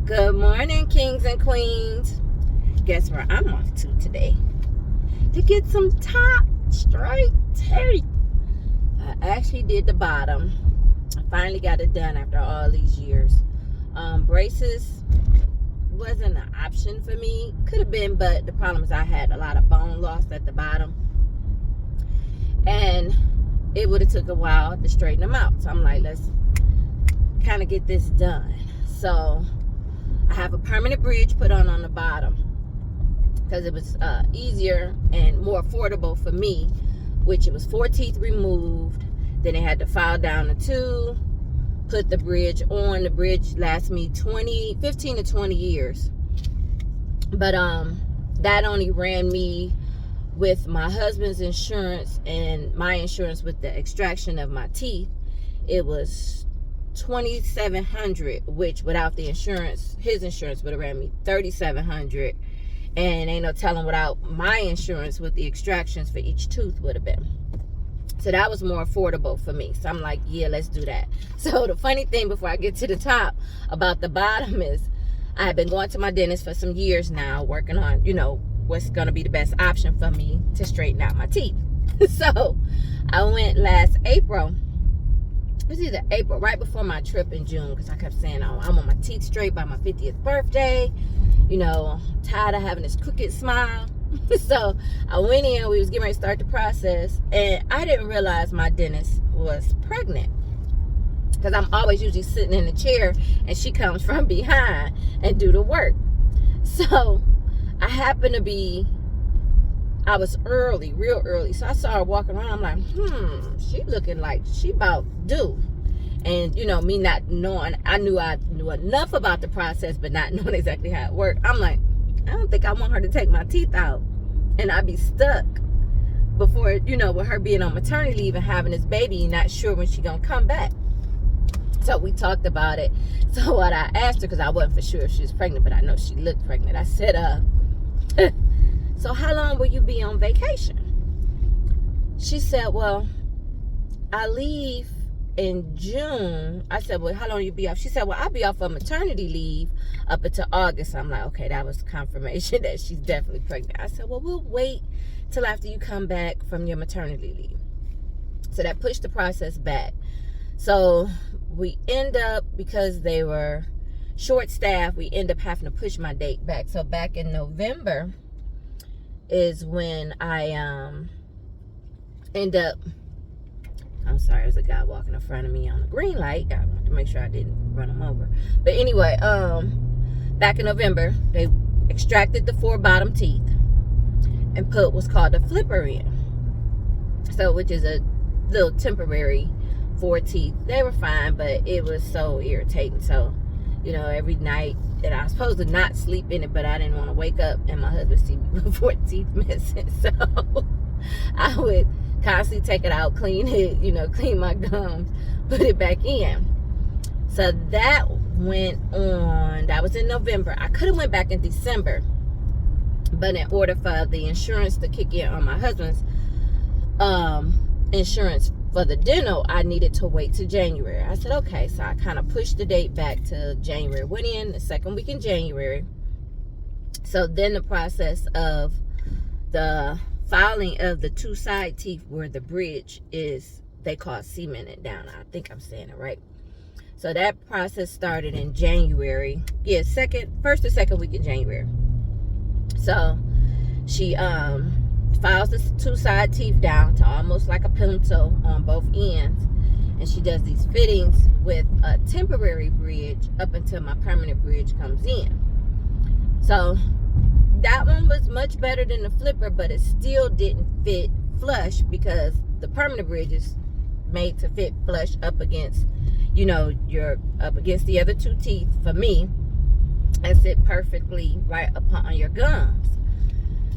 Good morning, kings and queens. Guess where I'm off to today? To get some top straight teeth. I actually did the bottom. I finally got it done after all these years. Braces wasn't an option for me. Could have been, but the problem is I had a lot of bone loss at the bottom. And it would have took a while to straighten them out. So I'm like, let's kind of get this done. So I have a permanent bridge put on the bottom because it was easier and more affordable for me, which it was 4 teeth removed. Then they had to file down the 2, put the bridge on. The bridge lasts me 15 to 20 years. But that only ran me with my husband's insurance and my insurance with the extraction of my teeth. It was $2,700, which without the insurance, his insurance would have ran me $3,700, and ain't no telling without my insurance with the extractions for each tooth would have been. So that was more affordable for me. So I'm like, yeah, let's do that. So the funny thing before I get to the top about the bottom is I have been going to my dentist for some years now, working on, what's going to be the best option for me to straighten out my teeth. So I went last April. It was either April, right before my trip in June, because I kept saying, oh, I want my teeth straight by my 50th birthday. Tired of having this crooked smile. So I went in, we was getting ready to start the process, and I didn't realize my dentist was pregnant. Because I'm always usually sitting in the chair, and she comes from behind and do the work. So I happened to be, I was early, real early. So I saw her walking around. I'm like, she looking like she about due. And, me not knowing, I knew enough about the process, but not knowing exactly how it worked. I'm like, I don't think I want her to take my teeth out. And I'd be stuck before, with her being on maternity leave and having this baby, not sure when she gonna come back. So we talked about it. So what I asked her, because I wasn't for sure if she was pregnant, but I know she looked pregnant. I said, so how long will you be on vacation? She said, well, I leave in June. I said, well, how long will you be off? She said, well, I'll be off on maternity leave up until August. I'm like, okay, that was confirmation that she's definitely pregnant. I said, well, we'll wait till after you come back from your maternity leave. So that pushed the process back. So we end up, because they were short-staffed, we end up having to push my date back. So back in November is when I end up, I'm sorry, there's a guy walking in front of me on a green light. I wanted to make sure I didn't run him over. But anyway, back in November, they extracted the 4 bottom teeth and put what's called a flipper in. So, which is a little temporary 4 teeth. They were fine, but it was so irritating. So, every night, and I was supposed to not sleep in it, but I didn't want to wake up and my husband see me with 4 teeth missing. So I would constantly take it out, clean it, clean my gums, put it back in. So that went on, that was in November. I could have went back in December, but in order for the insurance to kick in on my husband's insurance for the dental, I needed to wait to January. I said, okay. So I kind of pushed the date back to January. Went in the second week in January. So then the process of the filing of the 2 side teeth where the bridge is, they call cemented down. I think I'm saying it right. So that process started in January. Yeah, first or second week in January. So she files the 2 side teeth down to almost like a punto on both ends, and she does these fittings with a temporary bridge up until my permanent bridge comes in. So that one was much better than the flipper, but it still didn't fit flush because the permanent bridge is made to fit flush up against, you're up against the other 2 teeth for me, and sit perfectly right upon your gums.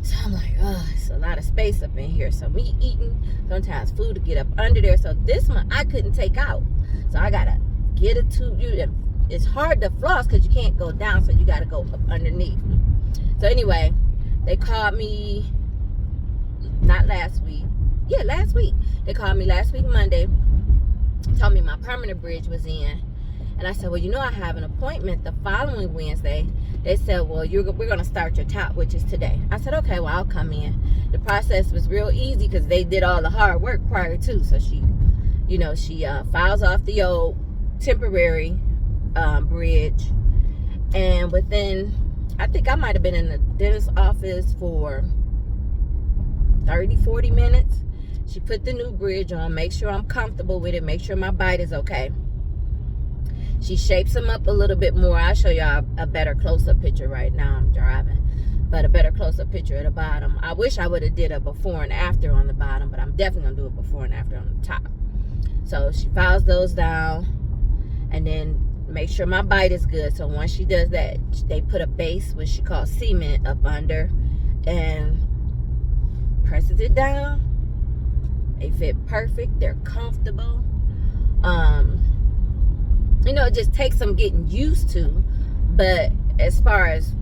So I'm like, it's a lot of space up in here. So me eating, sometimes food to get up under there. So this one I couldn't take out. So I gotta get it to you. It's hard to floss because you can't go down, so you gotta go up underneath. So anyway, they called me, not last week. Yeah, last week. They called me last week Monday, told me my permanent bridge was in, And I said, well, you know, I have an appointment the following Wednesday. They said, well, we're going to start your top, which is today. I said, okay, well, I'll come in. The process was real easy because they did all the hard work prior to. So she, you know, she files off the old temporary bridge. And within, I think I might have been in the dentist's office for 30-40 minutes. She put the new bridge on, make sure I'm comfortable with it, make sure my bite is okay. She shapes them up a little bit more. I'll show y'all a better close-up picture right now. I'm driving, but a better close-up picture at the bottom. I wish I would have did a before and after on the bottom, but I'm definitely gonna do a before and after on the top. So she files those down, and then make sure my bite is good. So once she does that, they put a base, which she calls cement, up under, and presses it down. They fit perfect. They're comfortable. You know, it just takes some getting used to. But as far as,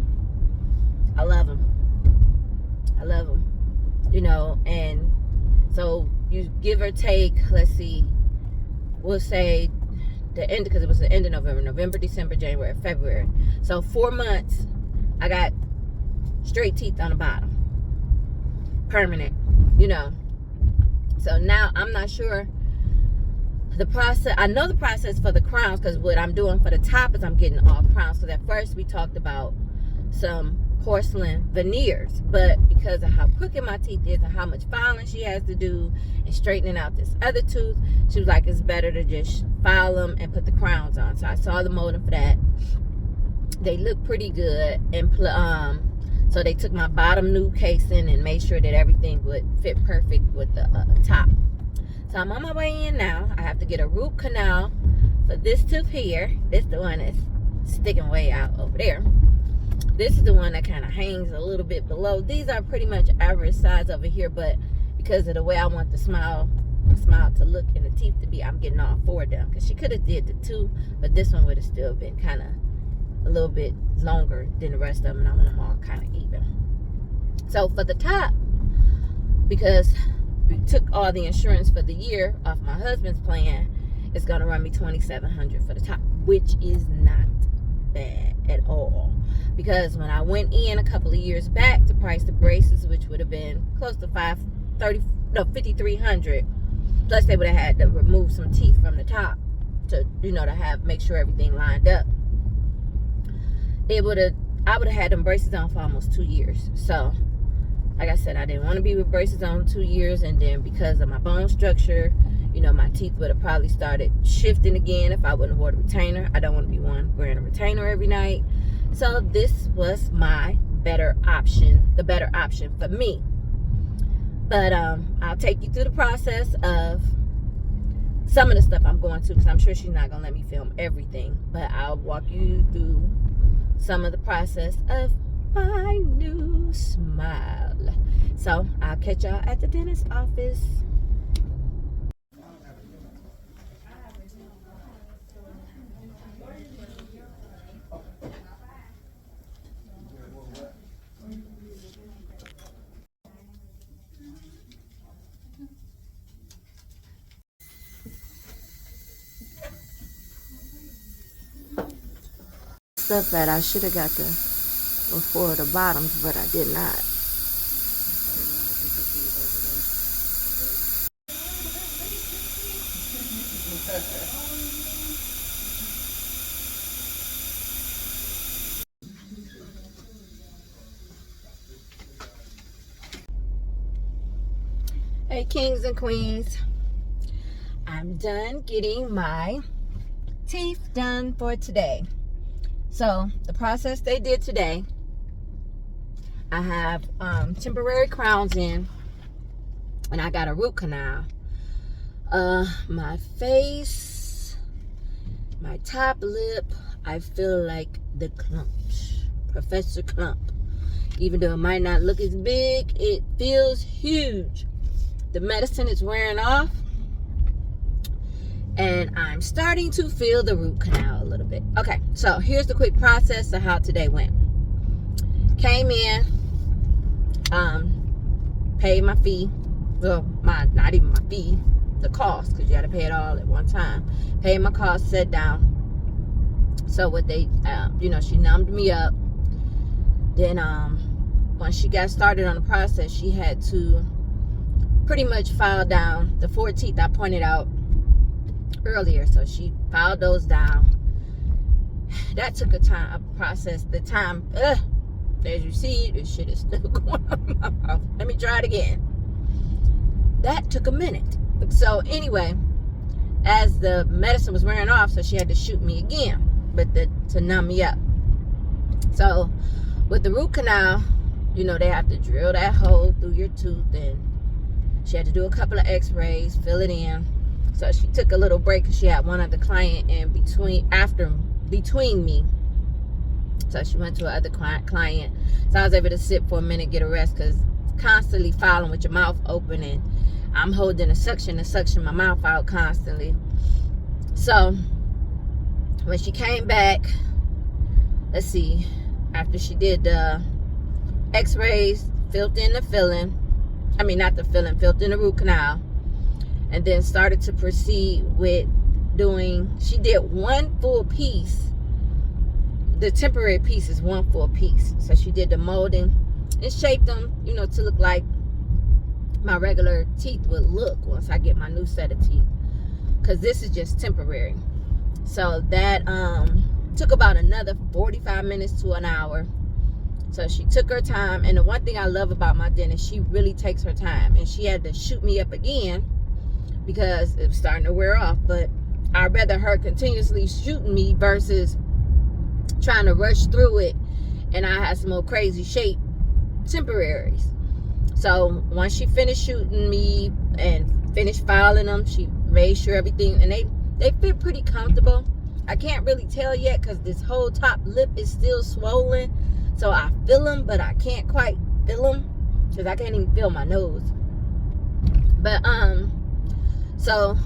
I love them. I love them. You know, and so you give or take, let's see, we'll say the end, because it was the end of November, December, January, February. So 4 months, I got straight teeth on the bottom. Permanent, you know. So now I'm not sure the process. I know the process for the crowns, because what I'm doing for the top is I'm getting all crowns. So at first we talked about some porcelain veneers, but because of how crooked my teeth is and how much filing she has to do and straightening out this other tooth, she was like, it's better to just file them and put the crowns on. So I saw the molding for that. They look pretty good, and so they took my bottom new casing and made sure that everything would fit perfect with the top. So I'm on my way in now. I have to get a root canal for this tooth here. This is the one that's sticking way out over there. This is the one that kind of hangs a little bit below. These are pretty much average size over here, but because of the way I want the smile to look and the teeth to be, I'm getting all 4 of them. Because she could have did the 2, but this one would have still been kind of a little bit longer than the rest of them, and I want them all kind of even. So for the top, because we took all the insurance for the year off my husband's plan, it's going to run me $2,700 for the top, which is not bad at all. Because when I went in a couple of years back to price the braces, which would have been close to $5,300, plus they would have had to remove some teeth from the top to, you know, to make sure everything lined up. I would have had them braces on for almost 2 years. So like I said, I didn't want to be with braces on 2 years, and then because of my bone structure, you know, my teeth would have probably started shifting again if I wouldn't have worn a retainer. I don't want to be wearing a retainer every night. So this was my better option, the better option for me. But I'll take you through the process of some of the stuff I'm going to, because I'm sure she's not going to let me film everything. But I'll walk you through some of the process of my new smile. So I'll catch y'all at the dentist's office. Stuff that I should have got before the bottoms, but I did not. Hey kings and queens, I'm done getting my teeth done for today. So the process they did today, I have temporary crowns in, and I got a root canal. My face, my top lip, I feel like the clumps, Professor Clump. Even though it might not look as big, it feels huge. The medicine is wearing off, and I'm starting to feel the root canal a little bit. Okay, so here's the quick process of how today went. Came in, paid my fee. Well, not even my fee, the cost, because you got to pay it all at one time. Paid my cost, sat down. So what they, she numbed me up. Then once she got started on the process, she had to pretty much file down the 4 teeth I pointed out earlier. So she filed those down. That took a process. The time, as you see, this shit is still going on in my mouth. Let me try it again. That took a minute. So anyway, as the medicine was wearing off, so she had to shoot me again, but to numb me up. So with the root canal, they have to drill that hole through your tooth, and she had to do a couple of x-rays, fill it in. So she took a little break because she had one other client in between me. So she went to another client. So I was able to sit for a minute, get a rest, because constantly filing with your mouth open, and I'm holding a suction to suction my mouth out constantly. So when she came back, let's see, after she did the x-rays, filled in the filling, not the filling, filled in the root canal, and then started to proceed with she did one full piece. The temporary piece is one full piece. So she did the molding and shaped them, to look like my regular teeth would look once I get my new set of teeth, because this is just temporary. So that took about another 45 minutes to an hour. So she took her time, and the one thing I love about my dentist, she really takes her time, and she had to shoot me up again because it was starting to wear off. But I'd rather her continuously shooting me versus trying to rush through it and I had some old crazy shape temporaries. So once she finished shooting me and finished filing them, she made sure everything, and they fit pretty comfortable. I can't really tell yet because this whole top lip is still swollen. So I feel them, but I can't quite feel them because I can't even feel my nose. But so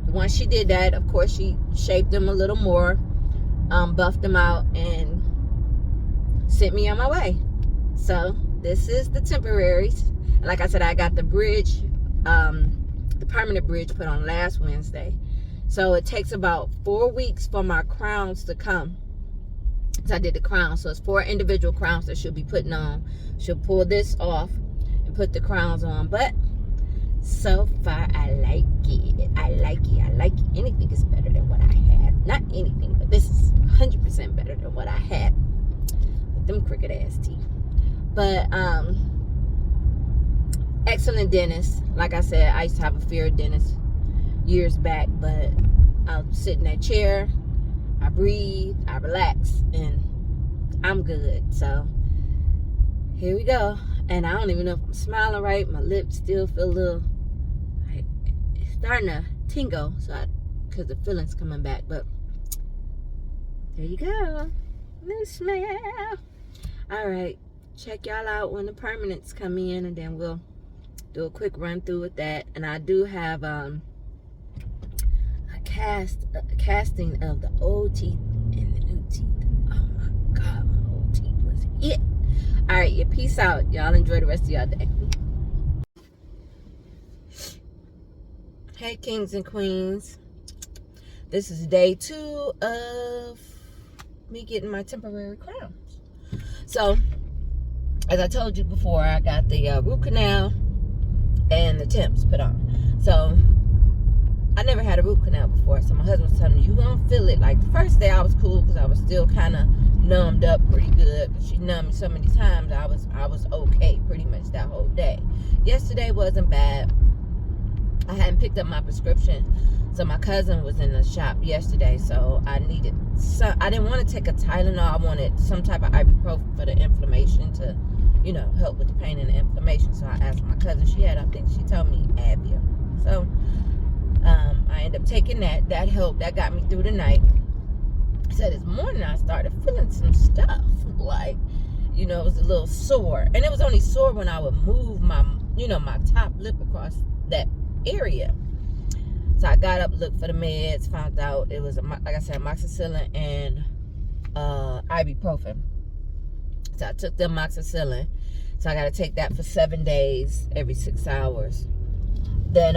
once she did that, of course, she shaped them a little more, buffed them out, and sent me on my way. So this is the temporaries. Like I said, I got the bridge, the permanent bridge put on last Wednesday. So it takes about 4 weeks for my crowns to come. So I did the crowns. So it's 4 individual crowns that she'll be putting on. She'll pull this off and put the crowns on. But so far, I like it. I like it. I like it. Anything is better than what I had. Not anything, but this is 100% better than what I had with them crooked ass teeth. But excellent dentist. Like I said, I used to have a fear of dentists years back, but I'll sit in that chair, I breathe, I relax, and I'm good. So here we go. And I don't even know if I'm smiling right. My lips still feel a little like it's starting to tingle, because the feeling's coming back. But there you go. New smell. All right, check y'all out when the permanents come in, and then we'll do a quick run through with that. And I do have a casting of the old teeth and the new teeth. Oh my God, my old teeth was it. All right, yeah, peace out. Y'all enjoy the rest of y'all day. Hey, kings and queens. This is day 2 of me getting my temporary crowns. So, as I told you before, I got the root canal and the temps put on. So, I never had a root canal before. So, my husband was telling me, you're going to feel it. Like, the first day I was cool because I was still kind of numbed up pretty good. She numbed me so many times, I was okay pretty much that whole day. Yesterday wasn't bad. I hadn't picked up my prescription, so my cousin was in the shop yesterday, so I needed some. I didn't want to take a Tylenol. I wanted some type of ibuprofen for the inflammation to, help with the pain and the inflammation. So I asked my cousin. She told me Advil. So I ended up taking that. That helped. That got me through the night. So this morning I started feeling some stuff, like, it was a little sore, and it was only sore when I would move my, my top lip across that area. So I got up, looked for the meds, found out it was, like I said, amoxicillin and ibuprofen. So I took the amoxicillin. So I got to take that for 7 days, every 6 hours. Then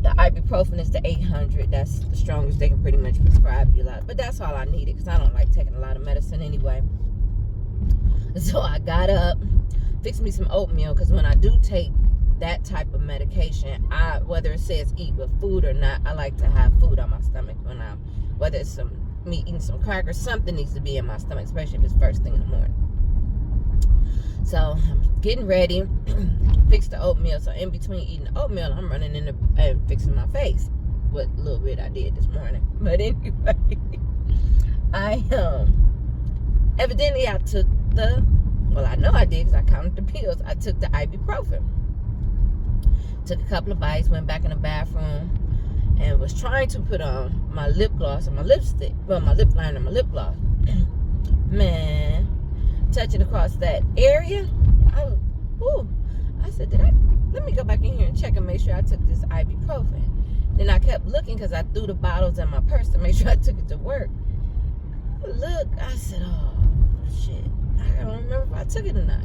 The ibuprofen is the 800. That's the strongest they can pretty much prescribe you. But that's all I needed because I don't like taking a lot of medicine anyway. So I got up, fixed me some oatmeal, because when I do take that type of medication, whether it says eat with food or not, I like to have food on my stomach whether it's me eating some crackers, something needs to be in my stomach, especially if it's first thing in the morning. So I'm getting ready, fix the oatmeal. So in between eating the oatmeal, I'm running in and fixing my face. What little bit I did this morning. But anyway, evidently I took I know I did because I counted the pills. I took the ibuprofen. Took a couple of bites, went back in the bathroom, and was trying to put on my lip gloss and my lipstick. Well, my lip liner and my lip gloss. Man, touching across that area, I said, let me go back in here and check and make sure I took this ibuprofen. Then I kept looking because I threw the bottles in my purse to make sure I took it to work. Look, I said, oh, shit. I don't remember if I took it or not.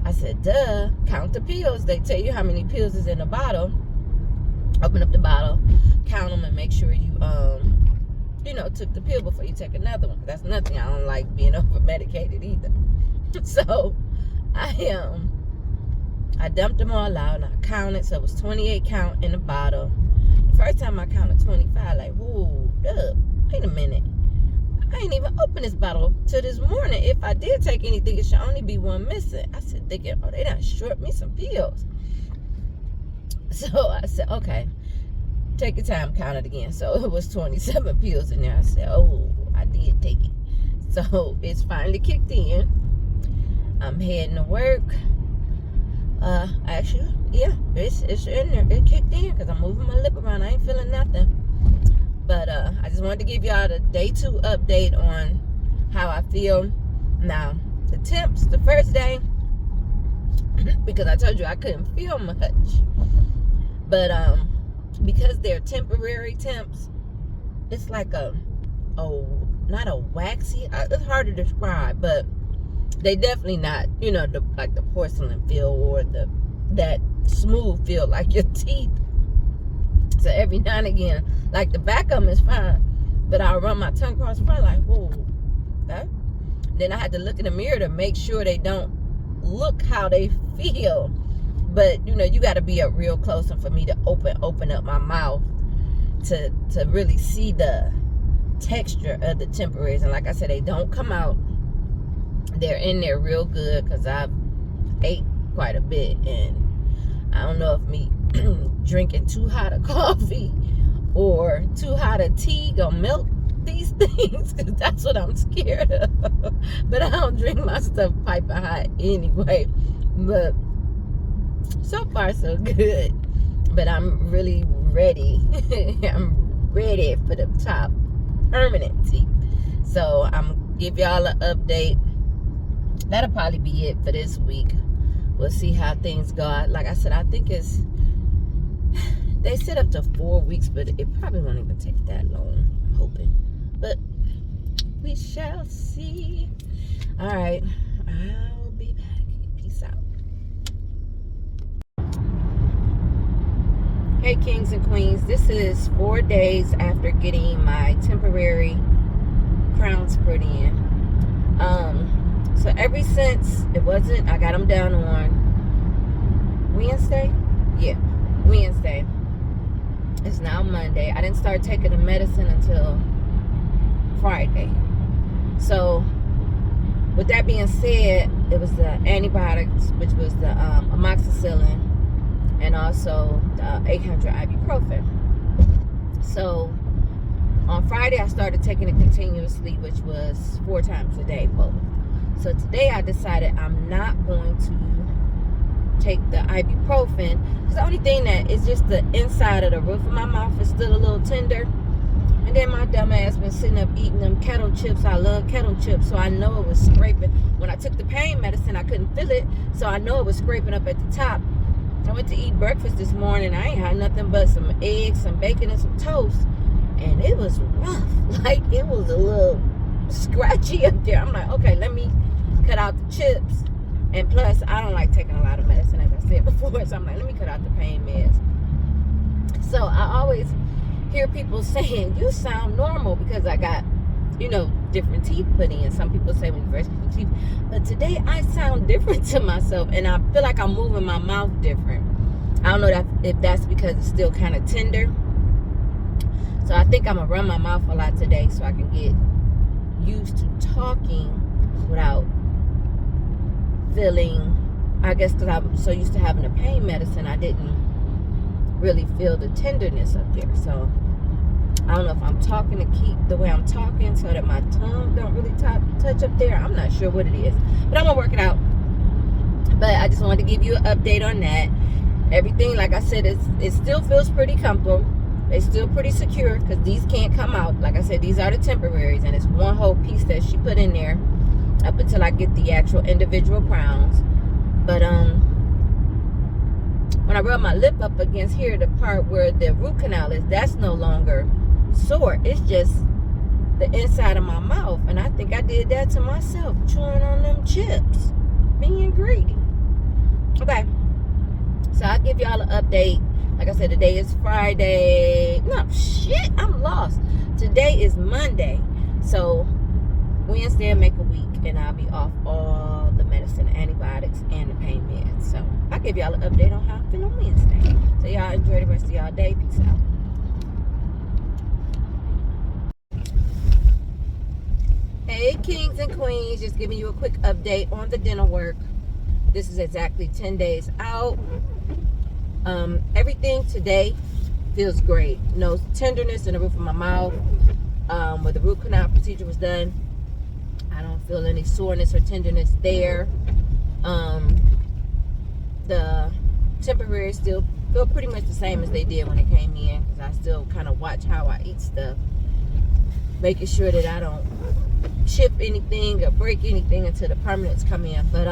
I said, duh, count the pills. They tell you how many pills is in the bottle. Open up the bottle, count them, and make sure you, took the pill before you take another one. That's nothing. I don't like being over medicated either. So I dumped them all out and I counted. So it was 28 count in the bottle. The first time I counted 25, like, whoa, wait a minute. I ain't even opened this bottle till this morning. If I did take anything, it should only be one missing. I said, thinking, oh, they done short me some pills. So I said, okay, take your time, count it again. So it was 27 pills in there. I said, oh, I did take it. So it's finally kicked in. I'm heading to work. Actually, yeah, it's in there. It kicked in because I'm moving my lip around. I ain't feeling nothing. But I just wanted to give y'all the day 2 update on how I feel. Now, the temps, the first day, because I told you I couldn't feel much. But because they're temporary temps, it's like not a waxy, it's hard to describe, but they definitely not, like the porcelain feel or that smooth feel like your teeth. So every now and again, like the back of them is fine, but I'll run my tongue across the front like, whoa. Then I had to look in the mirror to make sure they don't look how they feel. But, you got to be up real close and for me to open up my mouth to really see the texture of the temporaries. And like I said, they don't come out. They're in there real good because I've ate quite a bit. And I don't know if me drinking too hot of coffee or too hot of tea gonna melt these things, because that's what I'm scared of. But I don't drink my stuff piping hot anyway. But so far so good. But I'm really ready. I'm ready for the top permanent teeth. So I'm give y'all an update. That'll probably be it for this week. We'll see how things go. Like I said, I think they said up to 4 weeks, but it probably won't even take that long, I'm hoping. But we shall see. All right, I'll be back. Peace out. Hey, kings and queens. This is 4 days after getting my temporary crowns put in. So ever since I got them done on Wednesday. Yeah, Wednesday. It's now Monday. I didn't start taking the medicine until Friday. So with that being said, it was the antibiotics, which was the amoxicillin and also the 800 ibuprofen. So on Friday I started taking it continuously, which was 4 times a day both. So today I decided I'm not going to take the ibuprofen, because the only thing that is just the inside of the roof of my mouth is still a little tender. And then my dumb ass been sitting up eating them kettle chips. I love kettle chips, so I know it was scraping. When I took the pain medicine, I couldn't feel it, so I know it was scraping up at the top. I went to eat breakfast this morning. I ain't had nothing but some eggs, some bacon, and some toast, and it was rough. Like, it was a little scratchy up there. I'm like, okay, let me cut out the chips. And plus, I don't like taking a lot of medicine, as I said before. So I'm like, let me cut out the pain meds. So I always hear people saying, you sound normal, because I got, different teeth put in. Some people say when you brush your teeth. But today I sound different to myself, and I feel like I'm moving my mouth different. I don't know if that's because it's still kind of tender. So I think I'm going to run my mouth a lot today so I can get used to talking without feeling, I guess because I'm so used to having the pain medicine, I didn't really feel the tenderness up there. So I don't know if I'm talking to keep the way I'm talking so that my tongue don't really touch up there. I'm not sure what it is, but I'm gonna work it out. But I just wanted to give you an update on that. Everything, like I said, it still feels pretty comfortable. They still pretty secure, because these can't come out. Like I said, these are the temporaries, and it's one whole piece that she put in there up until I get the actual individual crowns. But when I rub my lip up against here, the part where the root canal is, that's no longer sore. It's just the inside of my mouth, and I think I did that to myself, chewing on them chips, being greedy. Okay, so I'll give y'all an update. Like I said, today is Friday. No, shit, I'm lost. Today is Monday. So Wednesday will make a week, and I'll be off all the medicine, antibiotics, and the pain meds. So I'll give y'all an update on how I feel on Wednesday. So y'all enjoy the rest of y'all day. Peace out. Hey, kings and queens. Just giving you a quick update on the dental work. This is exactly 10 days out. Everything today feels great. No tenderness in the roof of my mouth. Where the root canal procedure was done, I don't feel any soreness or tenderness there. The temporaries still feel pretty much the same as they did when it came in, because I still kind of watch how I eat stuff, making sure that I don't chip anything or break anything until the permanents come in. But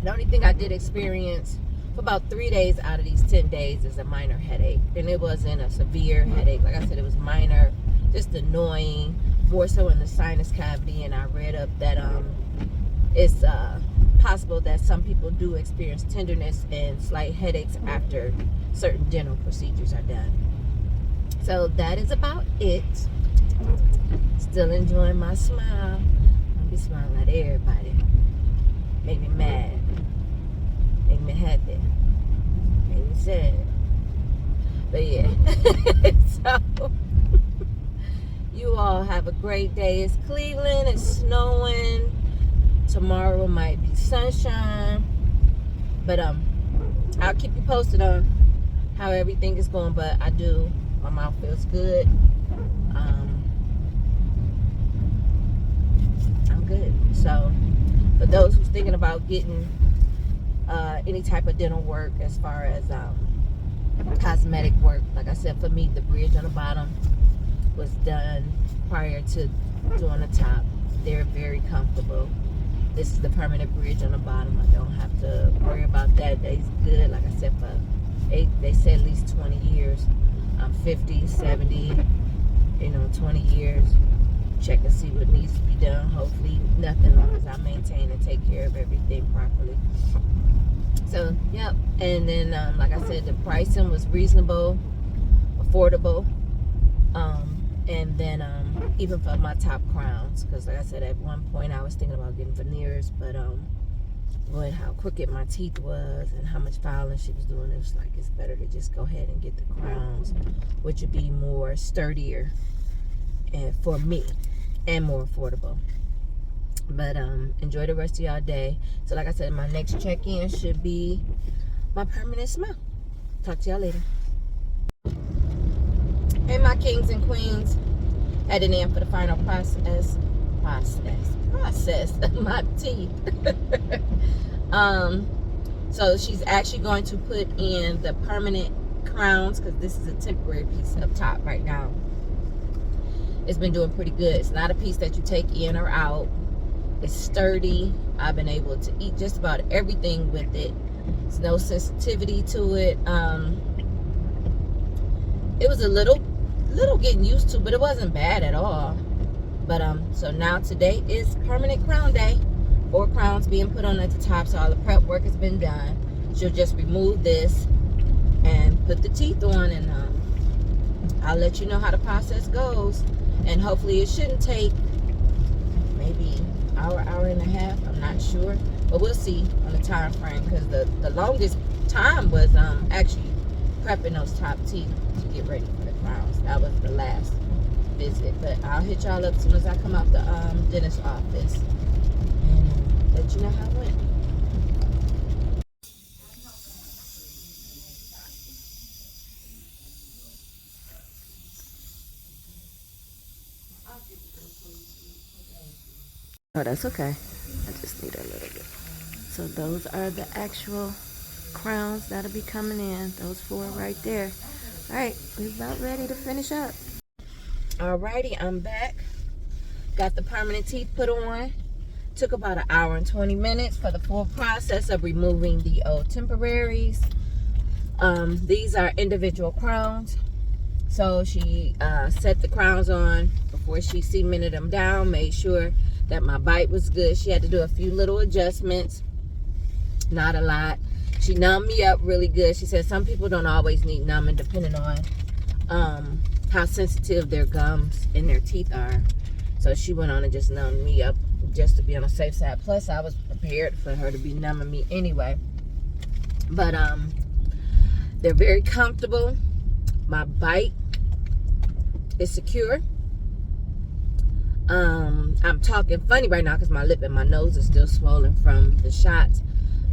the only thing I did experience for about 3 days out of these 10 days is a minor headache, and it wasn't a severe headache. Like I said, it was minor, just annoying, more so in the sinus cavity. And I read up that it's possible that some people do experience tenderness and slight headaches after certain dental procedures are done. So that is about it. Still enjoying my smile. I'll be smiling at everybody. Make me mad. Make me happy. Make me sad. But yeah. So you all have a great day. It's Cleveland. It's snowing. Tomorrow might be sunshine. But I'll keep you posted on how everything is going. But my mouth feels good. I'm good. So for those who's thinking about getting any type of dental work, as far as cosmetic work, like I said, for me, the bridge on the bottom was done prior to doing the top. They're very comfortable. This is the permanent bridge on the bottom. I don't have to worry about that. They's good. Like I said, they said at least 20 years. I'm 50, 70, 20 years. Check and see what needs to be done. Hopefully nothing, as long as I maintain and take care of everything properly. So, yep. And then, like I said, the pricing was reasonable, affordable. And then even for my top crowns, because like I said, at one point I was thinking about getting veneers, but with how crooked my teeth was and how much filing she was doing, it was like, it's better to just go ahead and get the crowns, which would be more sturdier and for me, and more affordable. But enjoy the rest of y'all day. So like I said, my next check-in should be my permanent smile. Talk to y'all later. Hey, my kings and queens, heading in for the final process of my teeth. So she's actually going to put in the permanent crowns, because this is a temporary piece up top right now. It's been doing pretty good. It's not a piece that you take in or out. It's sturdy. I've been able to eat just about everything with it. There's no sensitivity to it. It was a little getting used to, but it wasn't bad at all. But so now today is permanent crown day. 4 crowns being put on at the top, so all the prep work has been done. She'll just remove this, and put the teeth on, and I'll let you know how the process goes. And hopefully it shouldn't take maybe hour and a half. I'm not sure, but we'll see on the time frame, because the longest time was actually prepping those top teeth to get ready for the crowns. That was the last visit, but I'll hit y'all up as soon as I come out the dentist's office and let you know how it went. Oh, that's okay. I just need a little bit. So those are the actual crowns that'll be coming in. Those 4 right there. All right, we're about ready to finish up. Alrighty, I'm back. Got the permanent teeth put on. Took about an hour and 20 minutes for the full process of removing the old temporaries. These are individual crowns. So she set the crowns on before she cemented them down, made sure that my bite was good. She had to do a few little adjustments, not a lot. She numbed me up really good. She said some people don't always need numbing depending on how sensitive their gums and their teeth are. So she went on and just numbed me up just to be on the safe side. Plus I was prepared for her to be numbing me anyway. But they're very comfortable. My bite is secure. I'm talking funny right now because my lip and my nose is still swollen from the shots,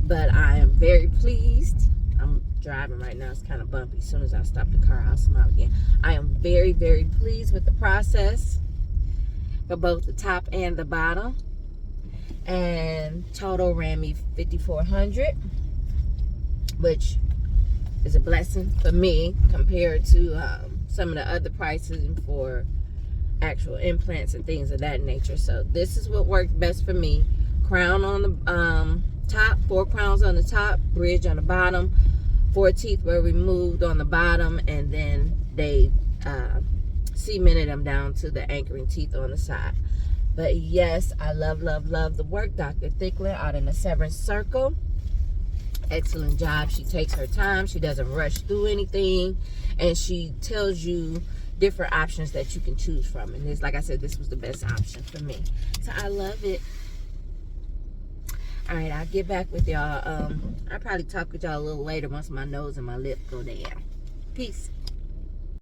but I am very pleased. I'm driving right now. It's kind of bumpy. As soon as I stop the car, I'll smile again. I am very, very pleased with the process for both the top and the bottom, and total ran me $5,400, which is a blessing for me compared to some of the other prices for actual implants and things of that nature. So this is what worked best for me. Crown on the top, 4 crowns on the top, bridge on the bottom. 4 teeth were removed on the bottom, and then they cemented them down to the anchoring teeth on the side. But yes, I love the work. Dr. Thickler out in the Severance Circle. Excellent job. She takes her time. She doesn't rush through anything, and she tells you different options that you can choose from. And this, like I said, this was the best option for me. So I love it. All right, I'll get back with y'all. I'll probably talk with y'all a little later once my nose and my lip go down. Peace.